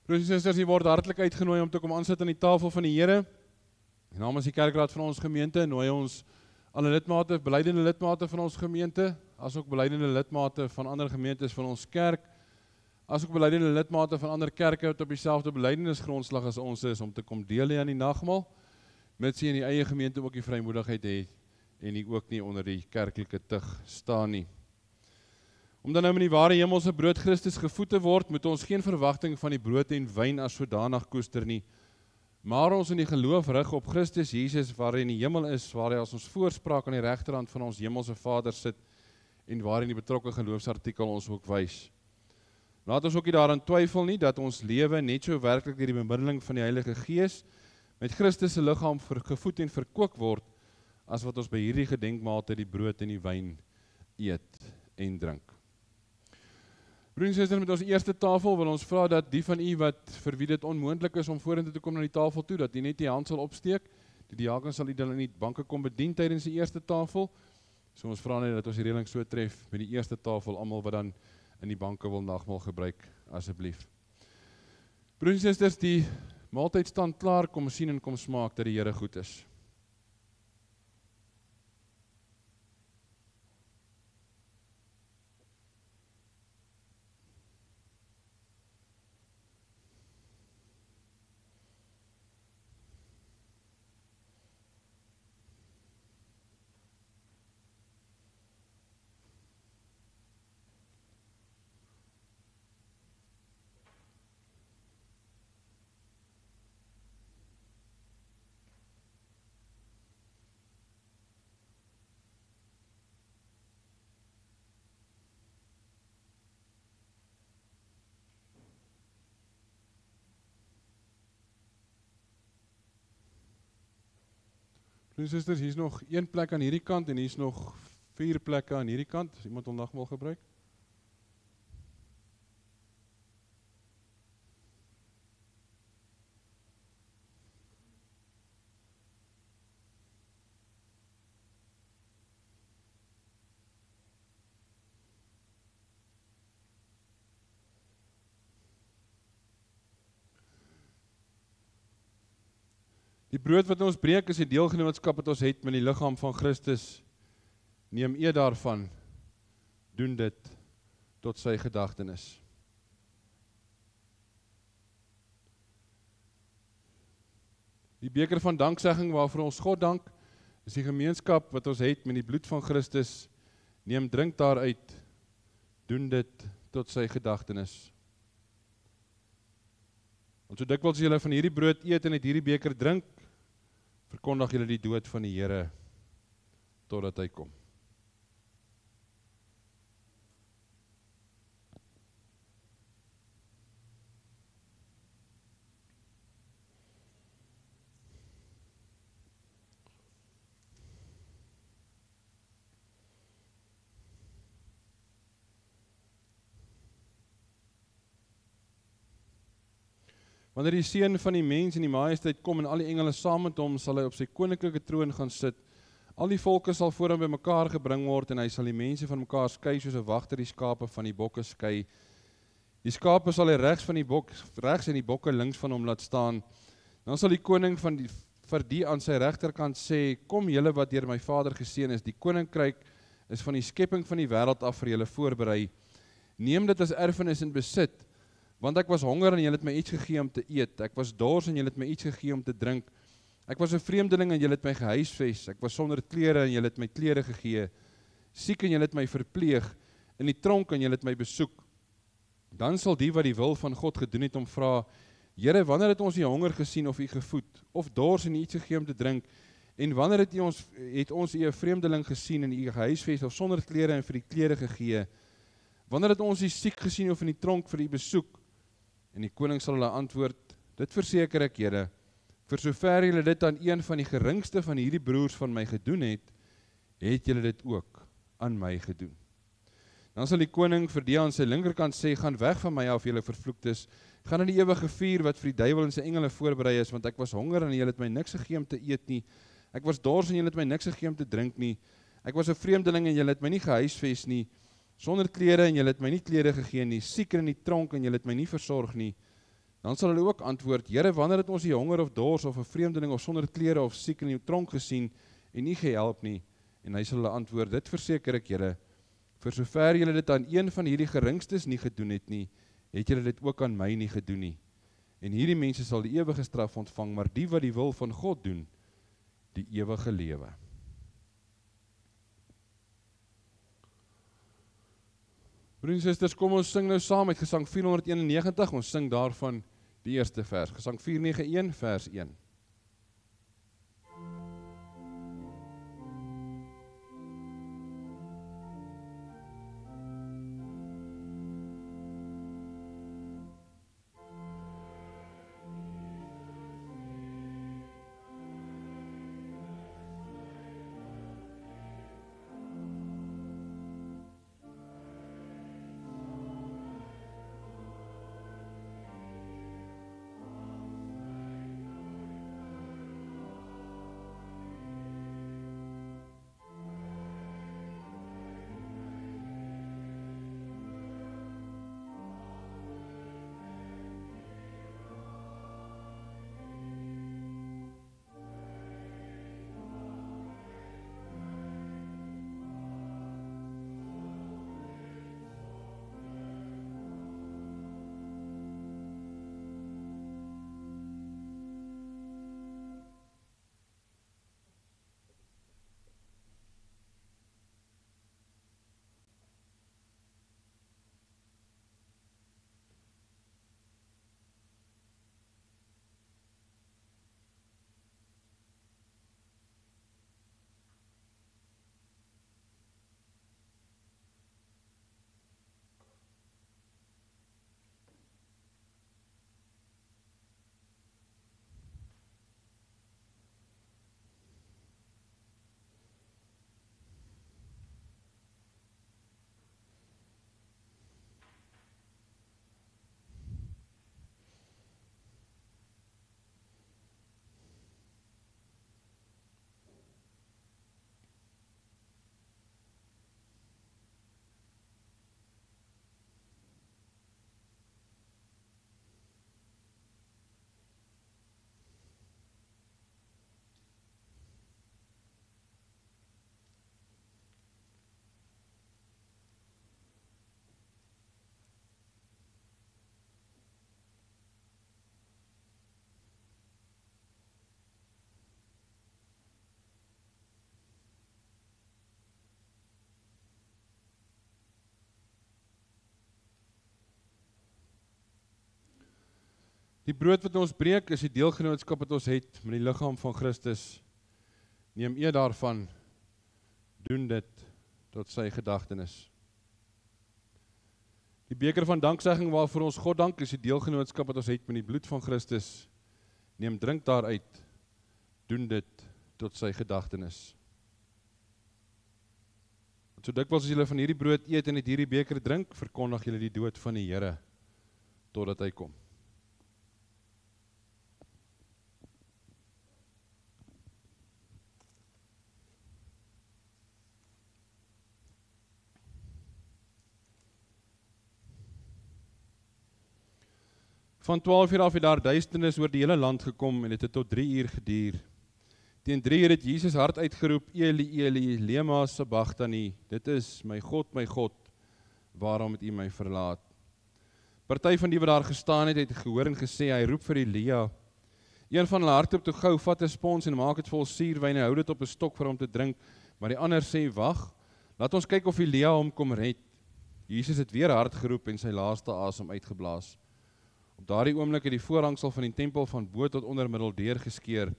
A: Broers en susters, u word hartlik uitgenooi om te kom aansit aan die tafel van die Here. Namens die kerkraad van ons gemeente nooi ons alle lidmate, beleidende lidmate van ons gemeente, asook beleidende lidmate van ander gemeentes van ons kerk, asook beleidende lidmate van ander kerke wat op dieselfde belydenisgrondslag as ons is, om te kom deel aan die nagmaal, mits jy in die eie gemeente ook die vrymoedigheid het en nie ook nie onder die kerklike tug staan nie. Om dan nou met die ware hemelse brood Christus gevoed te word, moet ons geen verwagting van die brood en wyn as sodanig koester nie, maar ons in die geloof rig op Christus Jesus, waar hy in die hemel is, waar hy as ons voorspraak aan die regterhand van ons hemelse Vader sit, en waarin die betrokke geloofsartikel ons ook wys. Laat ons ook nie daaraan twyfel nie, dat ons lewe net so werklik deur die bemiddeling van die Heilige Gees, met Christus se liggaam gevoed en verkook word, as wat ons by hierdie gedenkmaaltyd die brood en die wyn eet en drink. Broers en susters, met ons eerste tafel wil ons vra dat die van u wat vir wie dit onmoontlik is om vorentoe te kom na die tafel toe, dat u net die hand sal opsteek. Die diaken sal u dan in die banke kom bedien tydens die eerste tafel. So ons vra net dat ons die reëling so tref met die eerste tafel, almal wat dan in die banke wil nagmaal gebruik, asseblief. Broers en susters, die maaltyd staan klaar, kom sien en kom smaak dat die Here goed is. Broers en susters, hier's nog 1 plek aan hierdie kant en hier's nog 4 plekke aan hierdie kant. As iemand hom nog wil gebruik? Die brood wat ons breek is die deelgenootskap wat ons het met die liggaam van Christus. Neem eet daarvan, doen dit tot sy gedagtenis. Die beker van danksegging waarvoor ons God dank, is die gemeenskap wat ons het met die bloed van Christus. Neem drink daaruit, doen dit tot sy gedagtenis. Want so dikwels julle van hierdie brood eet en uit hierdie beker drink, verkondig julle die dood van die Here totdat hy kom. Wanneer die Seun van die mens in die majesteit kom en al die engele saam met hom, sal hy op sy koninklike troon gaan sit. Al die volke sal voor hom bymekaar gebring word en hy sal die mense van mekaar skei soos 'n wagter die skape van die bokke skei. Die skape sal hy regs en die bokke links van hom laat staan. Dan sal die koning vir die aan sy regterkant sê: Kom julle wat deur my Vader geseën is, die koninkryk is van die skepping van die wêreld af vir julle voorberei. Neem dit as erfenis en besit. Want ek was honger en julle het my iets gegee om te eet. Ek was dors en julle het my iets gegee om te drink. Ek was 'n vreemdeling en julle het my gehuisves. Ek was sonder klere en julle het my klere gegee. Siek en julle het my verpleeg. In die tronk en julle het my besoek. Dan sal die wat die wil van God gedoen het hom vra: Here, wanneer het ons u honger gesien of u gevoed, of dors en u iets gegee om te drink? En wanneer het ons u 'n vreemdeling gesien in u gehuisves of sonder klere en vir die klere gegee? Wanneer het ons u siek gesien of in die tronk vir u besoek? En die koning sal hulle antwoord: Dit verseker ek julle, vir sover julle dit aan een van die geringste van hierdie broers van my gedoen het, het julle dit ook aan my gedoen. Dan sal die koning vir die aan sy linkerkant sê: Gaan weg van my af, julle vervloektes, gaan in die ewige vuur wat vir die duiwel en sy engele voorberei is, want ek was honger en julle het my niks gegee om te eet nie. Ek was dors en julle het my niks gegee om te drink nie. Ek was 'n vreemdeling en julle het my nie gehuisves nie. Sonder klere en julle het my nie klere gegee nie, siek in die tronk en julle het my nie versorg nie. Dan sal hulle ook antwoord: Here, wanneer het ons u honger of dors of 'n vreemdeling of sonder klere of siek in die tronk gesien en nie gehelp nie? En hy sal hulle antwoord: Dit verseker ek julle, vir sover julle dit aan een van hierdie geringstes nie gedoen het nie, het julle dit ook aan my nie gedoen nie. En hierdie mense sal die ewige straf ontvang, maar die wat die wil van God doen, die ewige lewe. Broers en susters, kom ons sing nou saam met Gesang 491, ons sing daarvan die eerste vers, Gesang 491 vers 1. Die brood wat ons breek is die deelgenootskap wat ons het met die liggaam van Christus. Neem eet daarvan, doen dit tot sy gedagtenis. Die beker van danksegging waarvoor ons God dank is die deelgenootskap wat ons het met die bloed van Christus. Neem drink daaruit, doen dit tot sy gedagtenis. Want so dikwels as julle van hierdie brood eet en uit hierdie beker drink, verkondig julle die dood van die Here totdat hy kom. Van 12 uur af het daar duisternis oor die hele land gekom en dit het tot 3 uur geduur. Teen 3 uur het Jesus hard uitgeroep, Eli, Eli, lema sabachthani, dit is, my God, waarom het u my verlaat? Party van die wat daar gestaan het gehoor en gesê, hy roep vir Elia. Een van hulle hardloop toe gou, vat 'n spons en maak dit vol suurwyn en hou dit op 'n stok vir hom te drink, maar die ander sê, wag, laat ons kyk of Elia hom kom red. Jesus het weer hard geroep en sy laaste asem uitgeblaas. Op daardie oomblik het die voorhangsel van die tempel van bo tot onder middel deur geskeur.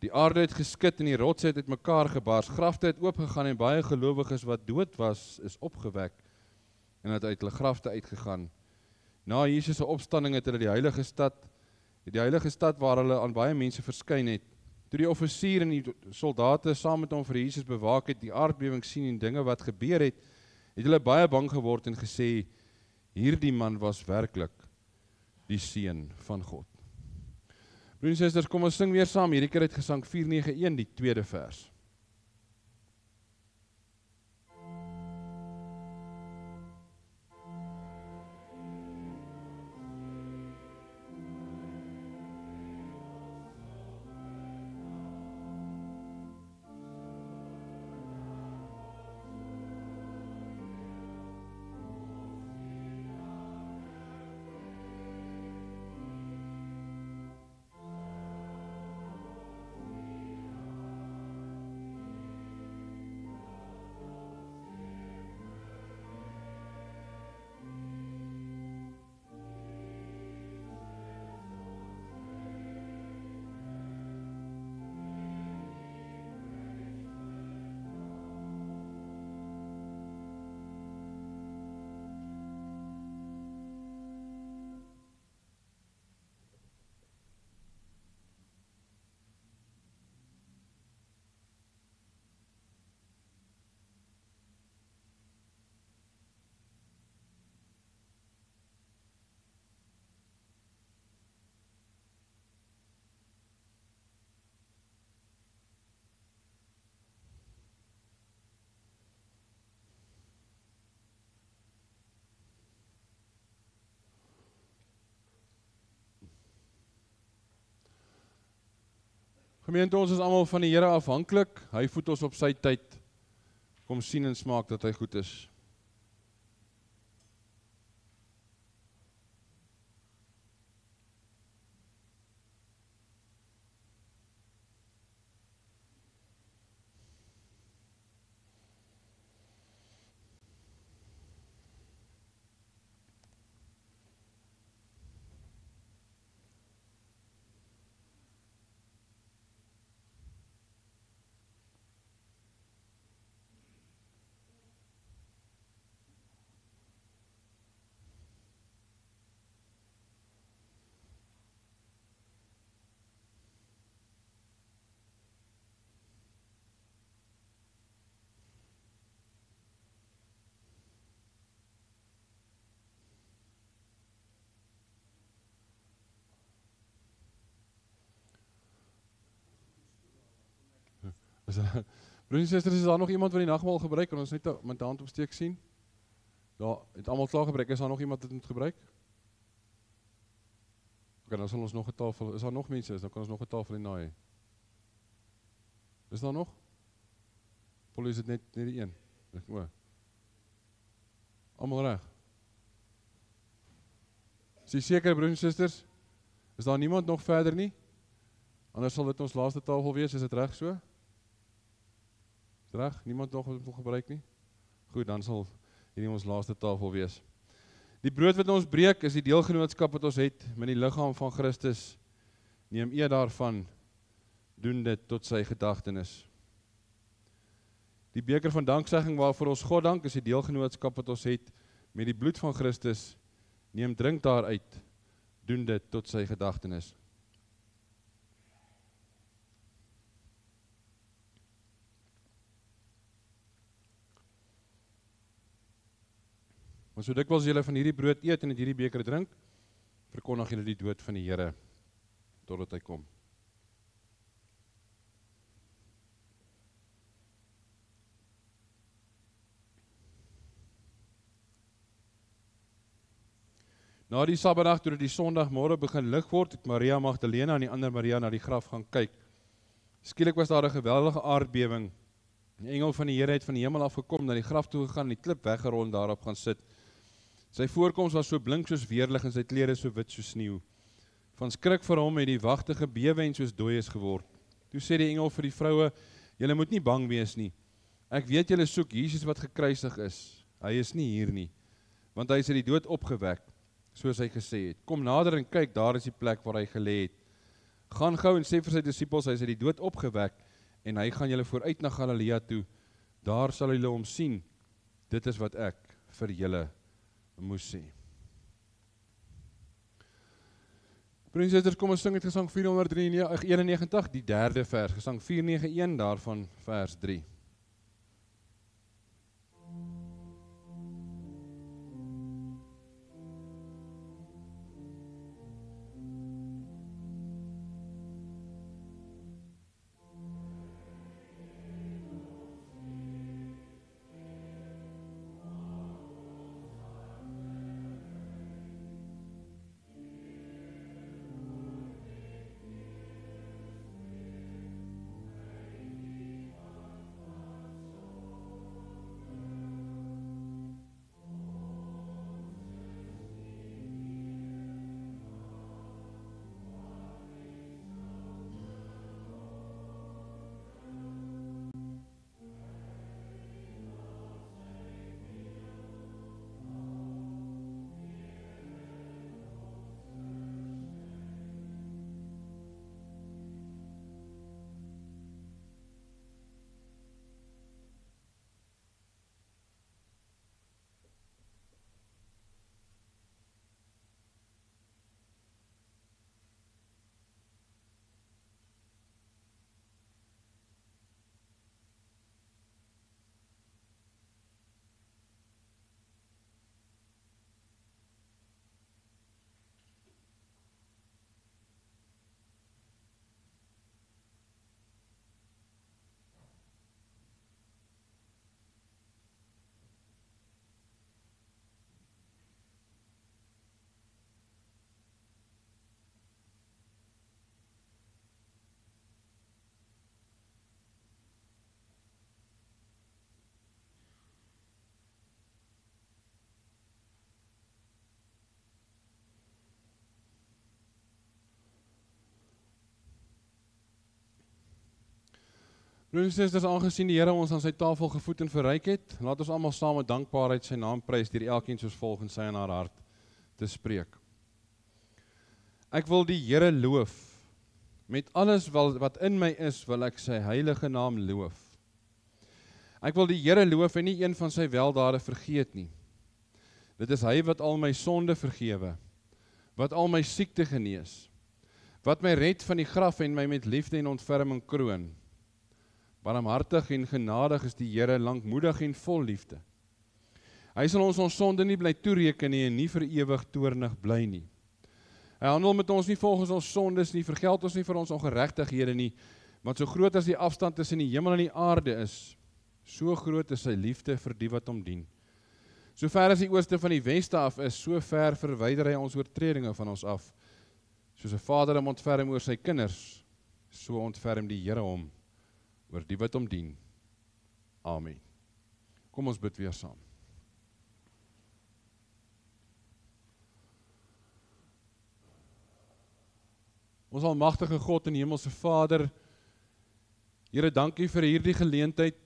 A: Die aarde het geskit en die rotse het uitmekaar gebars. Grafte het oopgegaan en baie gelowiges wat dood was, is opgewek en het uit hulle grafte uitgegaan. Na Jesus se opstanding het hulle die heilige stad waar hulle aan baie mense verskyn het. Toe die offisier en die soldate saam met hom vir Jesus bewaak het, die aardbewing sien en dinge wat gebeur het, het hulle baie bang geword en gesê, hierdie man was werklik die seun van God. Broers en susters, kom ons sing weer saam, hierdie keer uit Gesang 491, die tweede vers. Gemeente, ons is almal van die Here afhanklik. Hy voed ons op sy tyd. Kom sien en smaak dat hy goed is. Broers en susters, is daar nog iemand wat die nagmaal gebruik? Kan ons net met die hand opsteek sien? Daar het almal klaar gebruik. Is daar nog iemand wat dit moet gebruik? Ok, dan sal ons nog 'n tafel. Is daar nog mense? Dan kan ons nog 'n tafel hierna hê. Is daar nog? Pol is dit net die een. O. Almal reg. Is jy seker, broers en susters? Is daar niemand nog verder nie? Anders sal dit ons laaste tafel wees, is dit reg so? Reg, niemand nog wil gebruik nie? Goed, dan sal hierdie ons laaste tafel wees. Die brood wat ons breek is die deelgenootskap wat ons het met die liggaam van Christus. Neem eet daarvan, doen dit tot sy gedagtenis. Die beker van danksegging waarvoor ons God dank is die deelgenootskap wat ons het met die bloed van Christus. Neem drink daaruit, doen dit tot sy gedagtenis. Maar so dikwels julle van hierdie brood eet en uit hierdie beker drink, verkondig julle die dood van die Here totdat hy kom. Na die Sabbatdag, toe dit die Sondagmôre begin lig word, het Maria Magdalena en die ander Maria na die graf gaan kyk. Skielik was daar 'n geweldige aardbewing. 'n Engel van die Here het van die hemel af gekom, na die graf toe gegaan en die klip weggerol en daarop gaan sit. Sy voorkoms was so blink soos weerlig en sy klere so wit soos sneeu. Van skrik vir hom het die wagte gebewe en soos dooies geword. Toe sê die engel vir die vroue: "Julle moet nie bang wees nie. Ek weet julle soek Jesus wat gekruisig is. Hy is nie hier nie, want hy is uit die dood opgewek, soos hy gesê het. Kom nader en kyk, daar is die plek waar hy gelê het. Gaan gou en sê vir sy disippels, hy is uit die dood opgewek en hy gaan julle vooruit na Galilea toe. Daar sal julle hom sien. Dit is wat ek vir julle moes sê." Broers en susters, kom ons sing uit Gesang 491, die derde vers, Gesang 491 daarvan vers 3. Broers en susters, aangesien die Here ons aan sy tafel gevoed en verryk het, laat ons almal saam met dankbaarheid sy naam prys deur elkeen soos volg in sy en haar hart te spreek. Ek wil die Here loof. Met alles wat in my is, wil ek sy heilige naam loof. Ek wil die Here loof en nie een van sy weldade vergeet nie. Dit is hy wat al my sonde vergewe, wat al my siekte genees, wat my red van die graf en my met liefde en ontferming kroon. Barmhartig en genadig is die Here, lankmoedig en vol liefde. Hy sal ons sonde nie bly toereken nie en nie vir ewig toornig bly nie. Hy handel met ons nie volgens ons sondes nie, vergeld ons nie vir ons ongeregtighede nie, want so groot as die afstand tussen die hemel en die aarde is, so groot is sy liefde vir die wat hom dien. So ver as die ooste van die weste af is, so ver verwyder hy ons oortredinge van ons af. Soos 'n vader hom ontferm oor sy kinders, so ontferm die Here hom oor die wat hom dien. Amen. Kom ons bid weer saam. Ons almagtige God en hemelse Vader, Here, dankie vir hierdie geleentheid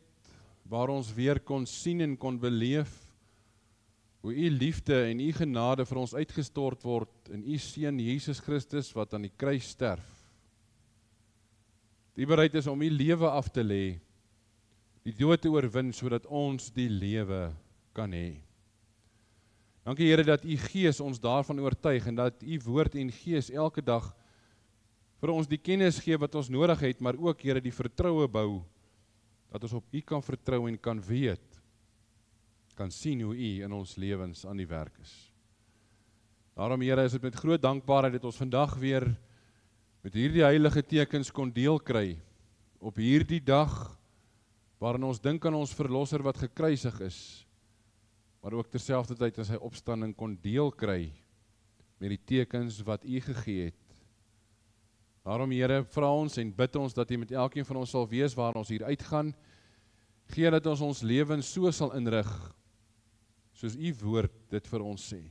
A: waar ons weer kon sien en kon beleef hoe u liefde en u genade vir ons uitgestort word in u Seun Jesus Christus wat aan die kruis sterf. Die bereid is om u lewe af te lê, die dood te oorwin sodat ons die lewe kan hê. Dankie Here dat u Gees ons daarvan oortuig en dat u woord en Gees elke dag vir ons die kennis gee wat ons nodig het, maar ook Here die vertroue bou dat ons op u kan vertrou en kan weet, kan sien hoe u in ons lewens aan die werk is. Daarom Here is dit met groot dankbaarheid dat ons vandag weer met hierdie heilige tekens kon deel kry op hierdie dag waarin ons dink aan ons verlosser wat gekruisig is, maar ook terselfdertyd in sy opstanding kon deel kry met die tekens wat u gegee het. Daarom Here, vra ons en bid ons dat u met elkeen van ons sal wees waar ons hier uitgaan. Gee dat ons lewens so sal inrig, soos u woord dit vir ons sê.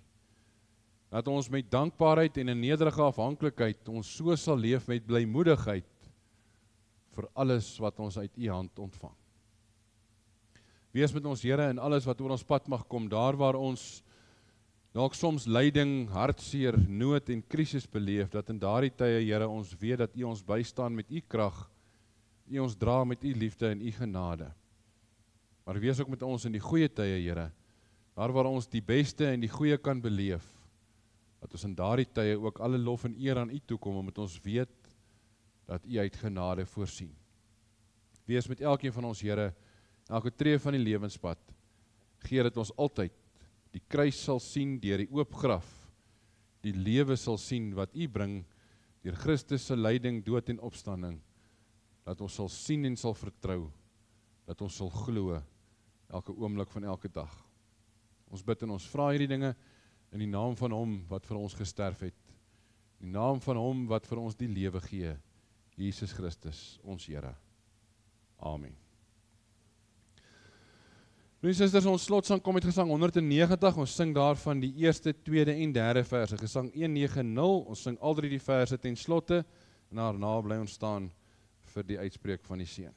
A: Dat ons met dankbaarheid en 'n nederige afhanklikheid ons so sal leef met blymoedigheid vir alles wat ons uit u hand ontvang. Wees met ons Here in alles wat oor ons pad mag kom, daar waar ons dalk soms lyding, hartseer, nood en krisis beleef, dat in daardie tye Here ons weet dat u ons bystaan met u krag, u ons dra met u liefde en u genade. Maar wees ook met ons in die goeie tye Here, daar waar ons die beste en die goeie kan beleef, dat ons in daardie tye ook alle lof en eer aan u toekom, omdat ons weet dat u uit genade voorsien. Wees met elkeen van ons Here, elke tree van die lewenspad, gee dat ons altyd die kruis sal sien deur die oop graf, die lewe sal sien wat u bring deur Christus se lyding, dood en opstanding, dat ons sal sien en sal vertrou, dat ons sal glo elke oomblik van elke dag. Ons bid en ons vra hierdie dinge in die naam van hom wat vir ons gesterf het, in die naam van hom wat vir ons die lewe gee, Jesus Christus, ons Here. Amen. Nou susters, ons slotsang kom met gesang 190, ons sing daarvan die eerste, tweede en derde verse, gesang 190, ons sing al drie die verse ten slotte, en daarna bly ons staan vir die uitspreek van die seën.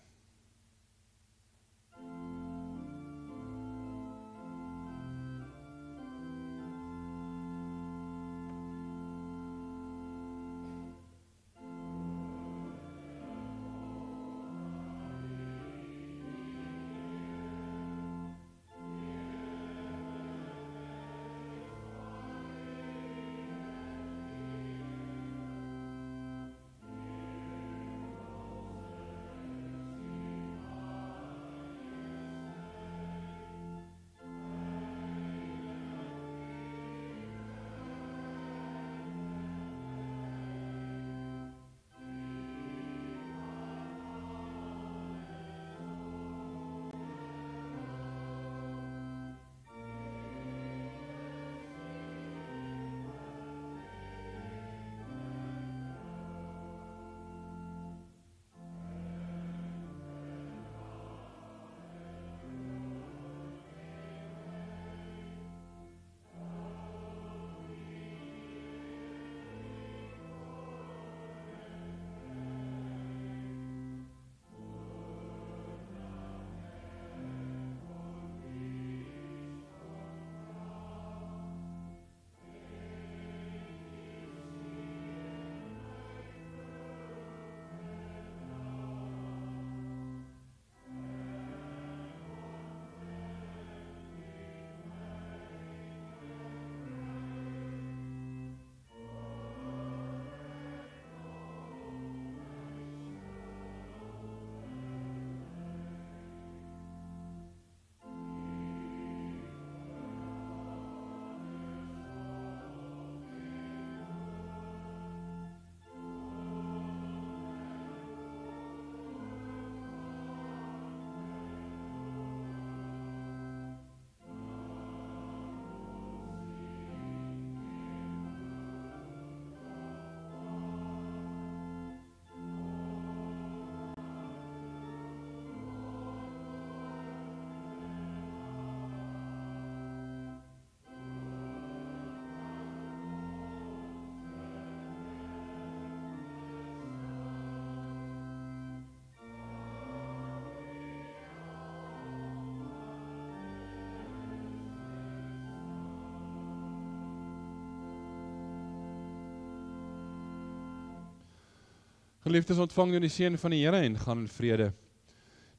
A: Geliefdes, ontvang nou die seën van die Here en gaan in vrede.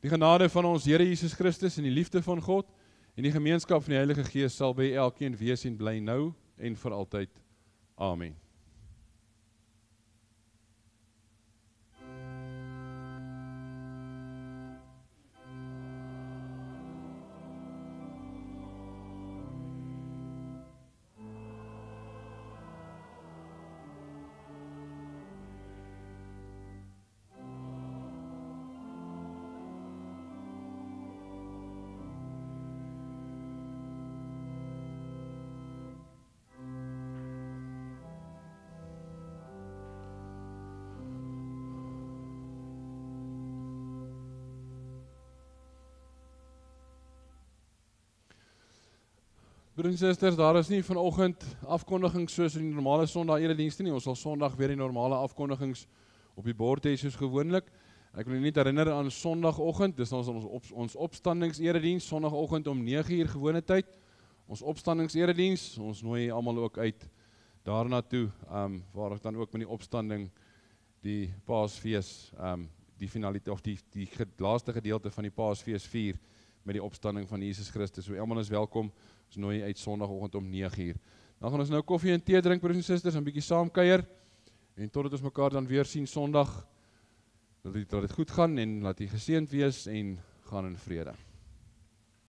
A: Die genade van ons Here Jesus Christus en die liefde van God en die gemeenskap van die Heilige Gees sal by elkeen wees en bly nou en vir altyd. Amen. Broers en susters, daar is nie vanoggend afkondigings soos in die normale Sondag eredienste nie. Ons sal Sondag weer die normale afkondigings op die bord hê soos gewoonlik. Ek wil net herinner aan Sondagoggend, dis ons opstandingserediens, Sondagoggend om 9uur gewone tyd. Ons opstandingserediens, ons nooi almal ook uit daarna toe, waar ek dan ook met die opstanding die Paasfees, die finaliteit of die laaste gedeelte van die Paasfees vier met die opstanding van Jesus Christus. So almal is welkom. Ons nooi uit Sondagoggend om 9uur. Dan gaan ons nou koffie en tee drink, broers en susters, 'n bietjie saam kuier. En totdat ons mekaar dan weer sien Sondag, dat dit goed gaan en laat jy geseënd wees en gaan in vrede.